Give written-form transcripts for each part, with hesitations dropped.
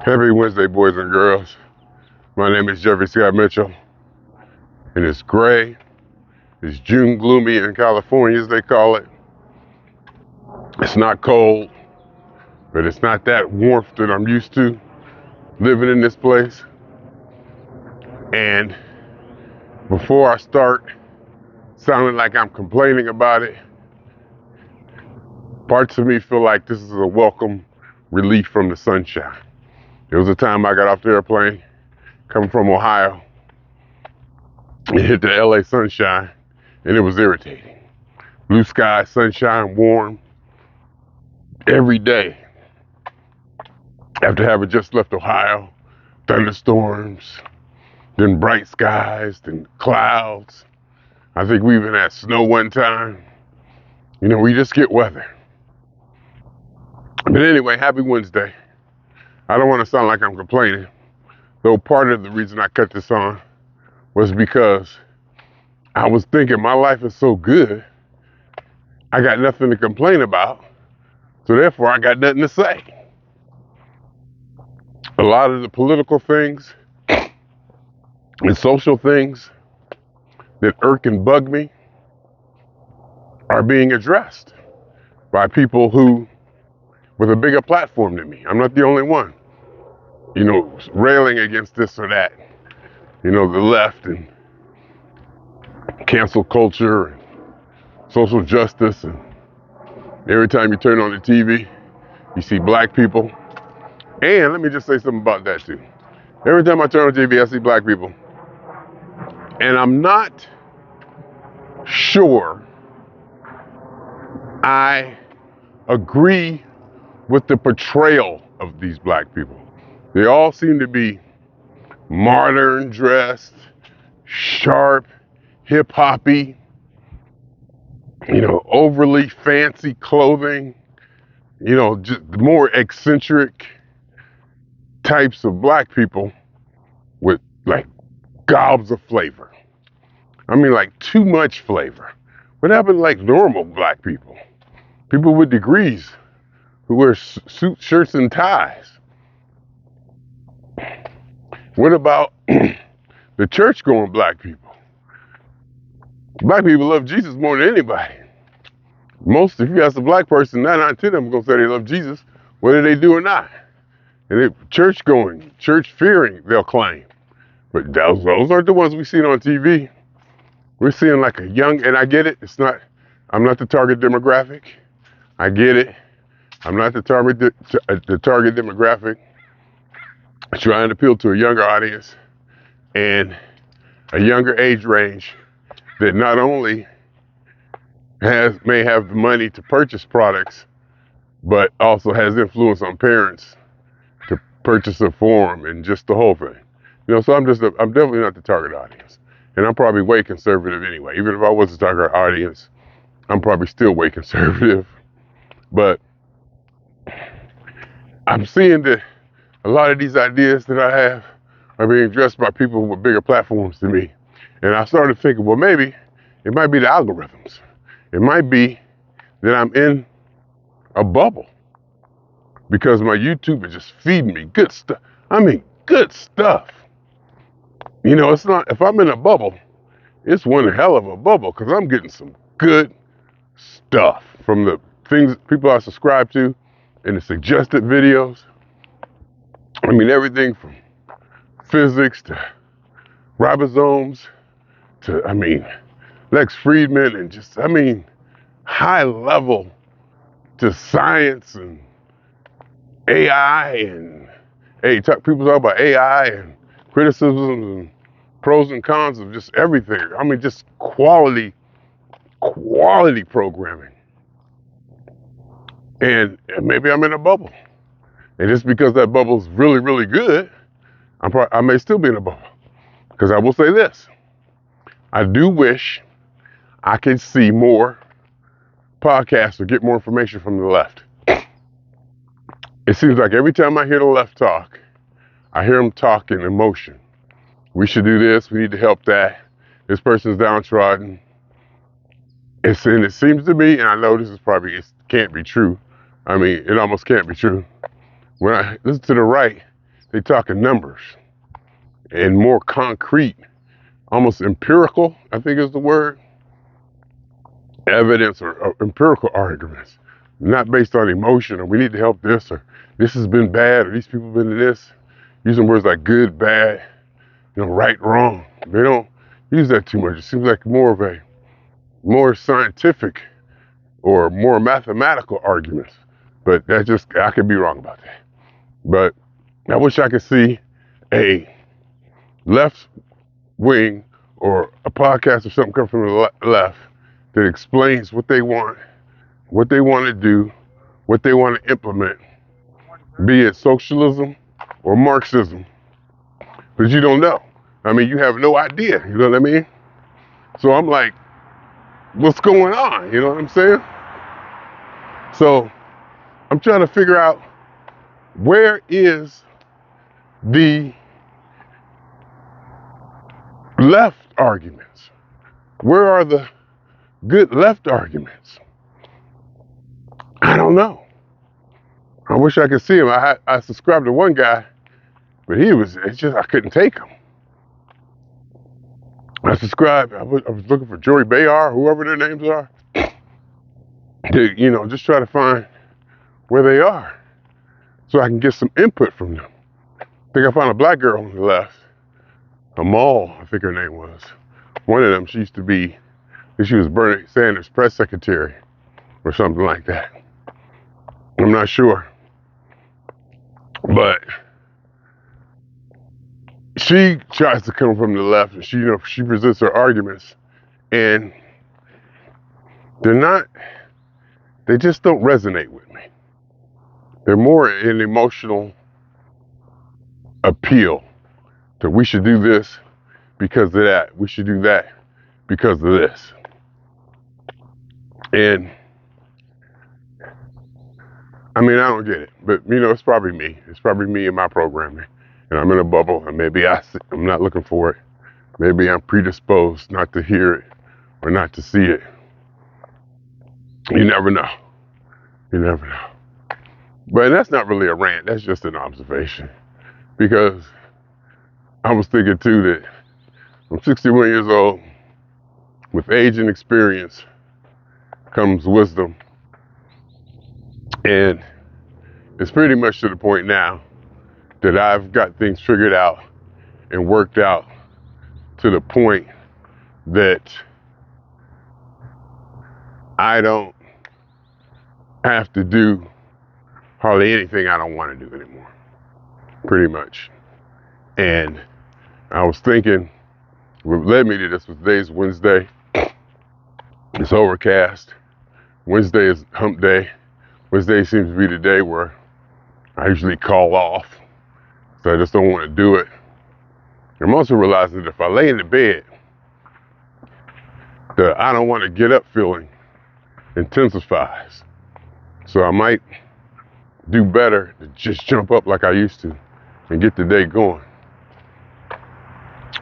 Happy Wednesday, boys and girls. My name is Jeffery Scott Mitchell, and it's gray. It's June gloomy in California, as they call it. It's not cold, but it's not that warmth that I'm used to living in this place. And before I start sounding like I'm complaining about it, parts of me feel like this is a welcome relief from the sunshine. There was a time I got off the airplane coming from Ohio and hit the LA sunshine, and it was irritating. Blue sky, sunshine, warm, every day. After having just left Ohio, thunderstorms, then bright skies, then clouds. I think we even had snow one time. You know, we just get weather. But anyway, happy Wednesday. I don't want to sound like I'm complaining, though part of the reason I cut this on was because I was thinking my life is so good, I got nothing to complain about, so therefore I got nothing to say. A lot of the political things and social things that irk and bug me are being addressed by people who, with a bigger platform than me. I'm not the only one, you know, railing against this or that. You know, the left and cancel culture and social justice. And every time you turn on the TV, you see black people. And let me just say something about that too. Every time I turn on TV, I see black people. And I'm not sure I agree with the portrayal of these black people. They all seem to be modern dressed, sharp, hip-hoppy, you know, overly fancy clothing, you know, just more eccentric types of black people with like gobs of flavor. I mean, like too much flavor. What happened to like normal black people? People with degrees who wear suits, shirts, and ties. What about the church-going black people? Black people love Jesus more than anybody. Most, if you ask a black person, 9 out of 10 of them are going to say they love Jesus, whether they do or not. And they church-going, church-fearing, they'll claim. But those aren't the ones we see on TV. We're seeing like a young, and I get it, I'm not the target demographic. I get it. I'm not the target demographic. Trying to appeal to a younger audience and a younger age range that not only may have the money to purchase products, but also has influence on parents to purchase a form and just the whole thing. You know, so I'm definitely not the target audience. And I'm probably way conservative anyway. Even if I was the target audience, I'm probably still way conservative. But I'm seeing that a lot of these ideas that I have are being addressed by people with bigger platforms than me. And I started thinking, well, maybe it might be the algorithms. It might be that I'm in a bubble because my YouTube is just feeding me good stuff. I mean, good stuff. You know, it's not, if I'm in a bubble, it's one hell of a bubble because I'm getting some good stuff from the things people I subscribe to and the suggested videos. I mean, everything from physics to ribosomes to, I mean, Lex Friedman and just, I mean, high level to science and AI and, people talk about AI and criticisms and pros and cons of just everything. I mean, just quality programming. And maybe I'm in a bubble. And just because that bubble's really, really good, I may still be in a bubble. Because I will say this, I do wish I could see more podcasts or get more information from the left. It seems like every time I hear the left talk, I hear them talk in emotion. We should do this, we need to help that. This person's downtrodden. And it seems to me, and I know it can't be true. I mean, it almost can't be true. When I listen to the right, they talk in numbers and more concrete, almost empirical, I think is the word, evidence or empirical arguments, not based on emotion or we need to help this or this has been bad or these people have been to this. Using words like good, bad, right, wrong. They don't use that too much. It seems like more of a more scientific or more mathematical arguments. But I could be wrong about that. But I wish I could see a left wing or a podcast or something come from the left that explains what they want to do, what they want to implement, be it socialism or Marxism. But you don't know. I mean, you have no idea, you know what I mean? So I'm like, what's going on? You know what I'm saying? So I'm trying to figure out where is the left arguments? Where are the good left arguments? I don't know. I wish I could see him. I subscribed to one guy, but it's just, I couldn't take him. I was looking for Jory Bayar, whoever their names are, to, just try to find where they are so I can get some input from them. I think I found a black girl on the left, Amal, I think her name was. One of them, she was Bernie Sanders' press secretary or something like that. I'm not sure. But she tries to come from the left and she presents her arguments and they just don't resonate with me. They're more an emotional appeal that we should do this because of that. We should do that because of this. And I mean, I don't get it, but it's probably me. It's probably me and my programming. And I'm in a bubble and maybe I'm not looking for it. Maybe I'm predisposed not to hear it or not to see it. You never know. You never know. But that's not really a rant. That's just an observation. Because I was thinking too that I'm 61 years old. With age and experience comes wisdom. And it's pretty much to the point now that I've got things figured out and worked out to the point that I don't have to do hardly anything I don't want to do anymore, pretty much. And I was thinking, what led me to this was today's Wednesday. It's overcast. Wednesday is hump day. Wednesday seems to be the day where I usually call off, so I just don't want to do it. I'm also realizing that if I lay in the bed, the I don't want to get up feeling intensifies. So I might do better to just jump up like I used to and get the day going.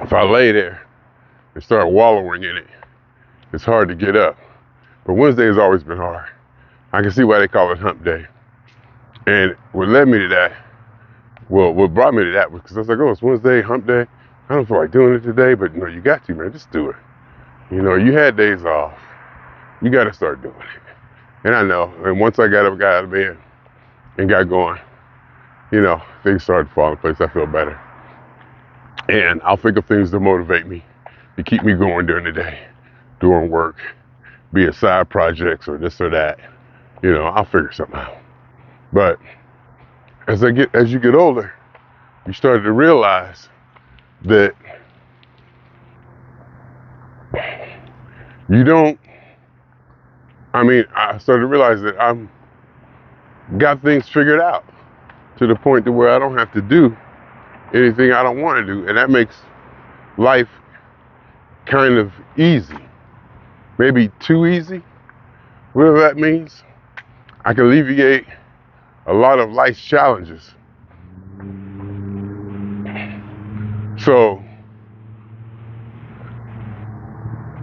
If I lay there and start wallowing in it, it's hard to get up. But Wednesday has always been hard. I can see why they call it hump day. And what led me to that, what brought me to that was because I was like, oh, it's Wednesday, hump day. I don't feel like doing it today, but you got to, man, just do it. You had days off. You got to start doing it. And I know, and once I got out of bed and got going, things started to fall in place. I feel better. And I'll think of things to motivate me, to keep me going during the day, doing work, be it side projects or this or that. I'll figure something out. But as you get older, you start to realize that I started to realize that I'm got things figured out to the point to where I don't have to do anything I don't want to do. And that makes life kind of easy. Maybe too easy, whatever that means. I can alleviate a lot of life's challenges. So,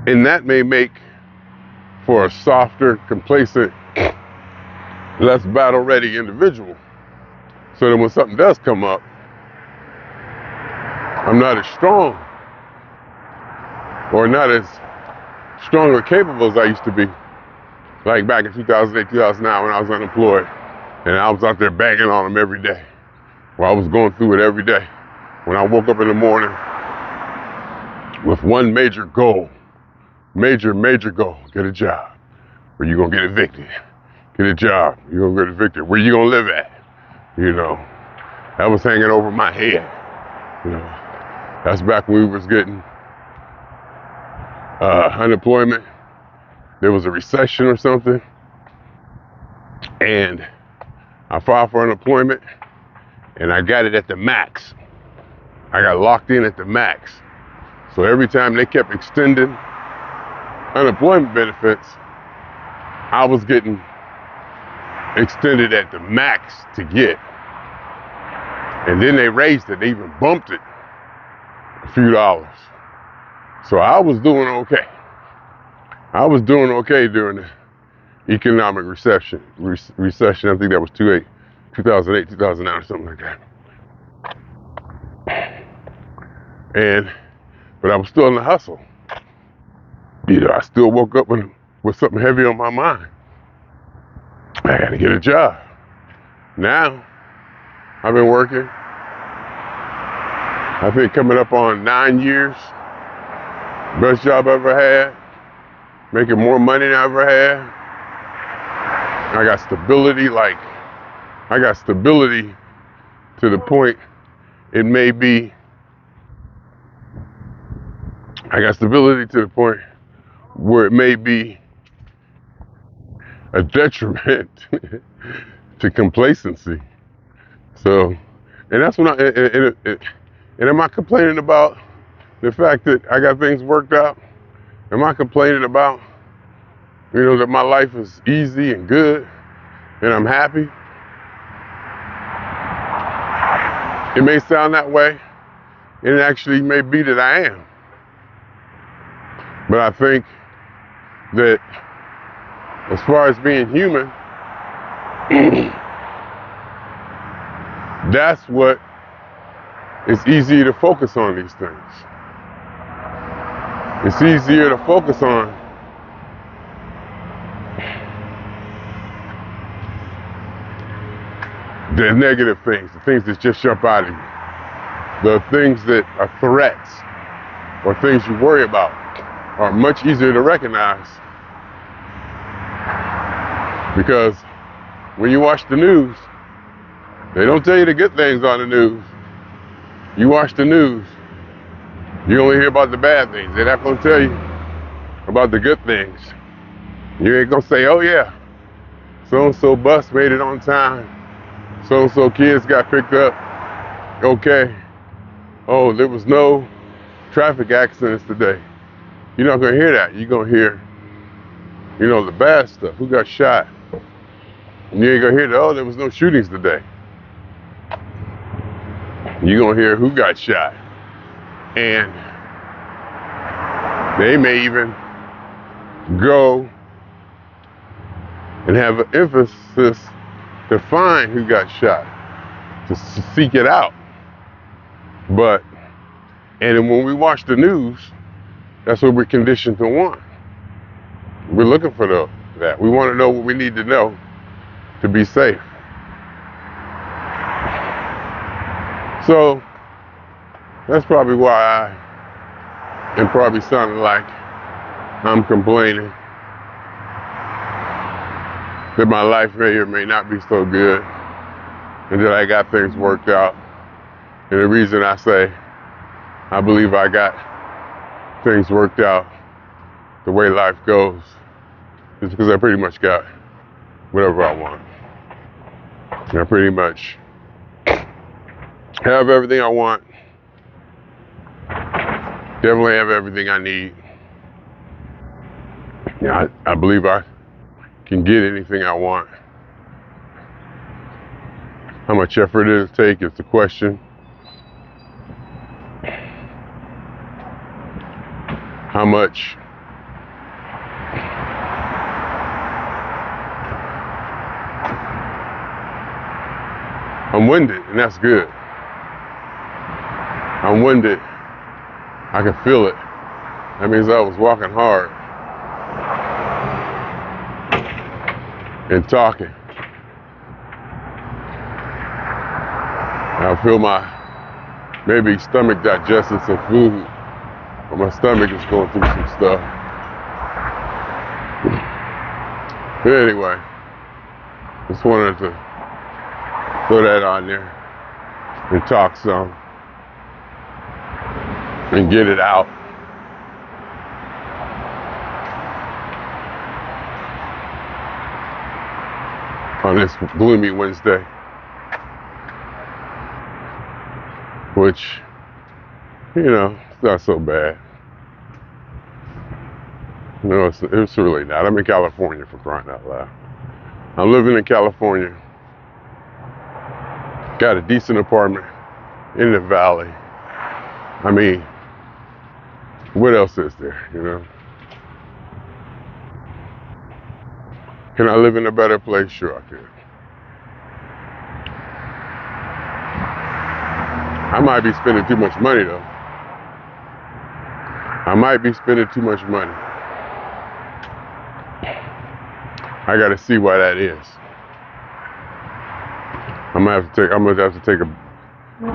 and that may make for a softer, complacent, less battle-ready individual. So that when something does come up, I'm not as strong or not as strong or capable as I used to be. Like back in 2008, 2009 when I was unemployed and I was out there banging on them every day. Well, I was going through it every day. When I woke up in the morning with one major goal, major goal, get a job. Where you gonna get evicted? Get a job, you're gonna get evicted. Where you gonna live at? You know, that was hanging over my head. You know, that's back when we was getting unemployment. There was a recession or something, and I filed for unemployment, and I got it at the max. I got locked in at the max. So every time they kept extending unemployment benefits, I was getting extended at the max to get. And then they raised it, they even bumped it a few dollars. So I was doing okay. I was doing okay during the economic recession. I think that was 2008, 2009 or something like that. But I was still in the hustle. You know, I still woke up with something heavy on my mind. I gotta get a job. Now, I've been working. I think coming up on 9 years. Best job I ever had. Making more money than I ever had. I got stability, to the point it may be, I got stability to the point where it may be a detriment to complacency. So, and that's when and am I complaining about the fact that I got things worked out? Am I complaining about, that my life is easy and good and I'm happy? It may sound that way, and it actually may be that I am. But I think that as far as being human, that's what it's easier to focus on these things. It's easier to focus on the negative things, the things that just jump out at you. The things that are threats or things you worry about are much easier to recognize. Because when you watch the news, they don't tell you the good things on the news. You watch the news, you only hear about the bad things. They're not gonna tell you about the good things. You ain't gonna say, oh yeah, so-and-so bus made it on time. So-and-so kids got picked up. Okay. Oh, there was no traffic accidents today. You're not gonna hear that. You're gonna hear, the bad stuff. Who got shot? And you ain't gonna hear there was no shootings today. You're gonna hear who got shot. And they may even go and have an emphasis to find who got shot, to seek it out. And when we watch the news, that's what we're conditioned to want. We're looking for that. We want to know what we need to know to be safe. So that's probably why I am probably sounding like I'm complaining that my life may or may not be so good and that I got things worked out. And the reason I say I believe I got things worked out the way life goes is because I pretty much got whatever I want. I pretty much have everything I want. Definitely have everything I need. I believe I can get anything I want. How much effort it take is the question. How much I'm winded, and that's good. I'm winded. I can feel it. That means I was walking hard and talking. I feel my maybe stomach digesting some food, but my stomach is going through some stuff. But anyway, just wanted to throw that on there and talk some and get it out. On this gloomy Wednesday, which, you know, it's not so bad. No, it's really not. I'm in California, for crying out loud. I'm living in California. Got a decent apartment in the valley. I mean, what else is there, you know? Can I live in a better place? Sure I can. I might be spending too much money though. I might be spending too much money. I gotta see why that is. I'm gonna have to take a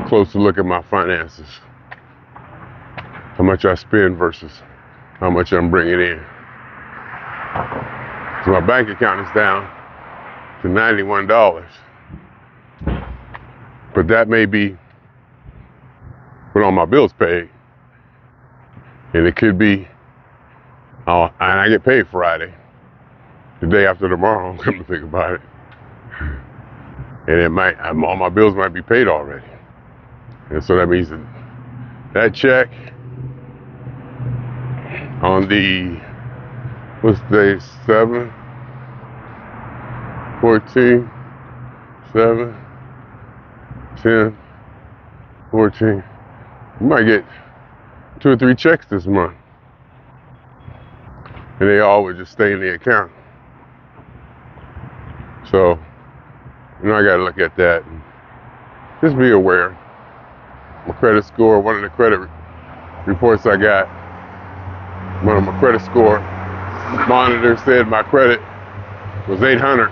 closer look at my finances. How much I spend versus how much I'm bringing in. So my bank account is down to $91. But that may be with all my bills paid. And it could be, and I get paid Friday, the day after tomorrow, I'm coming to think about it. And all my bills might be paid already. And so that means that check on the, what's the day, 7, 14, 7, 10, 14. You might get 2 or 3 checks this month. And they all would just stay in the account. So, you know, I gotta look at that and just be aware. My credit score, one of the credit reports I got, one of my credit score monitors said my credit was 800.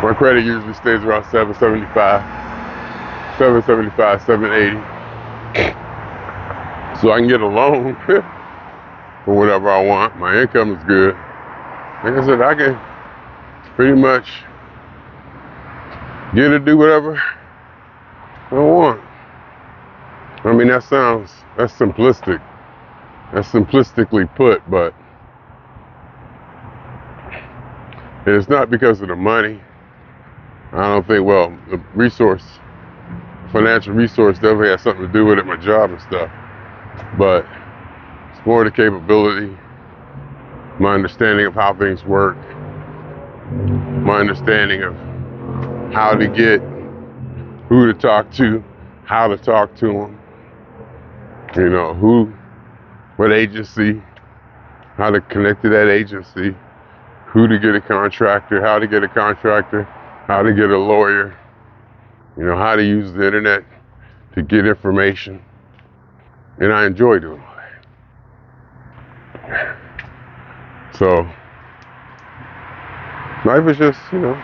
My credit usually stays around 775, 780. So I can get a loan for whatever I want. My income is good. Like I said, I can pretty much get to do whatever I want. I mean, that's simplistic. That's simplistically put, but it's not because of the money. I don't think, well, the financial resource definitely has something to do with it, my job and stuff. But it's more the capability, my understanding of how things work, my understanding of how to get, who to talk to, how to talk to them, you know, what agency, how to connect to that agency, who to get a contractor, how to get a contractor, how to get a lawyer, you know, how to use the internet to get information. And I enjoy doing all that. So, life is just, you know,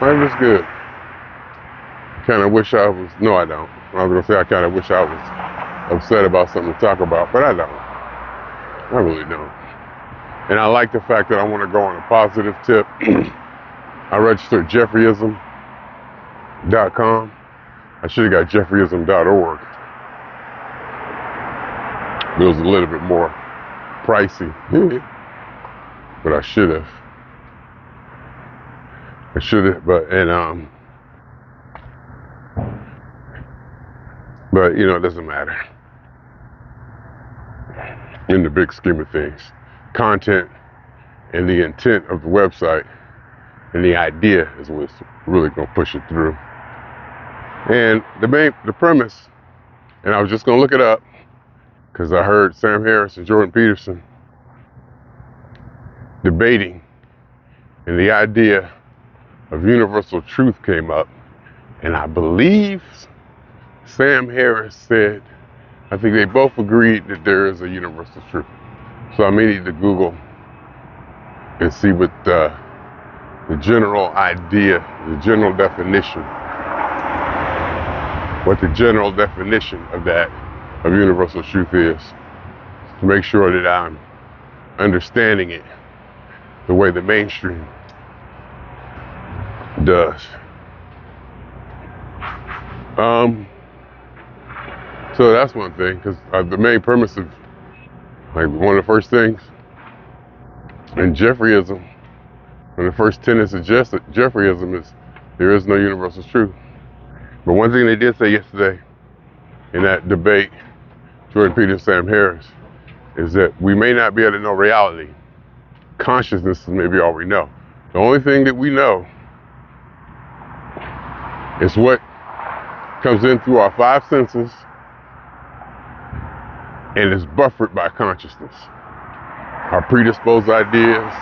life is good. Kind of wish I was, no I don't. I was gonna say I kind of wish I was upset about something to talk about, but I don't. I really don't. And I like the fact that I want to go on a positive tip. I registered jefferyism.com. I should have got jefferyism.org. It was a little bit more pricey, but I should have. But you know, it doesn't matter. In the big scheme of things, content and the intent of the website and the idea is what's really gonna push it through. And the premise, and I was just gonna look it up because I heard Sam Harris and Jordan Peterson debating, and the idea of universal truth came up. And I believe Sam Harris said, I think they both agreed that there is a universal truth. So I may need to Google and see what the general idea, the general definition, what the general definition of that, of universal truth is, to make sure that I'm understanding it the way the mainstream does. So that's one thing, because the main premise of, like, one of the first things in Jefferyism, one of the first tenets of Jefferyism is there is no universal truth. But one thing they did say yesterday in that debate, Jordan Peterson and Sam Harris, is that we may not be able to know reality. Consciousness is maybe all we know. The only thing that we know is what comes in through our five senses and is buffered by consciousness. Our predisposed ideas,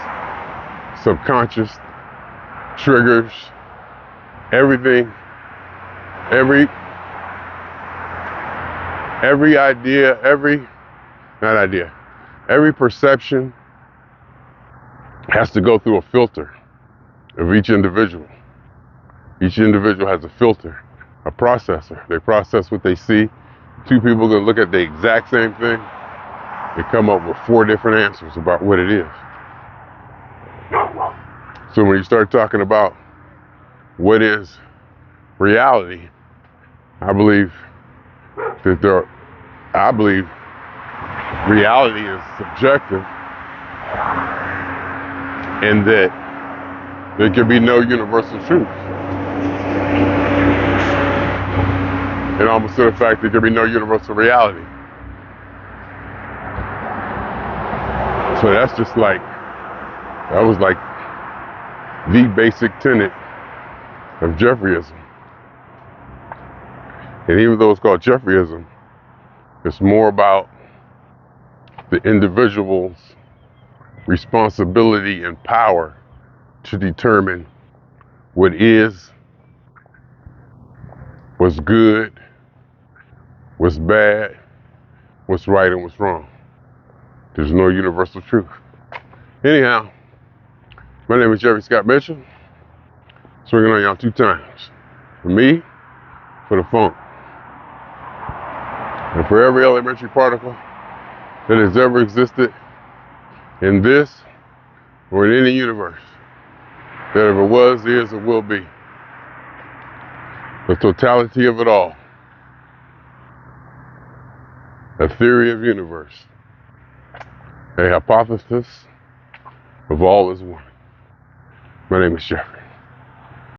subconscious triggers, everything, every idea, every perception has to go through a filter of each individual. Each individual has a filter, a processor. They process what they see. Two people are going to look at the exact same thing and come up with 4 different answers about what it is. So when you start talking about what is reality, I believe reality is subjective, and that there can be no universal truth. And almost to the fact there can be no universal reality. So that's just like, that was like the basic tenet of Jefferyism. And even though it's called Jefferyism, it's more about the individual's responsibility and power to determine what is, what's good, what's bad, what's right, and what's wrong. There's no universal truth. Anyhow, my name is Jeffery Scott Mitchell. Swinging on y'all 2 times. For me, for the funk. And for every elementary particle that has ever existed in this or in any universe that ever was, is, or will be. The totality of it all. A theory of universe. A hypothesis of all is one. My name is Jeffery.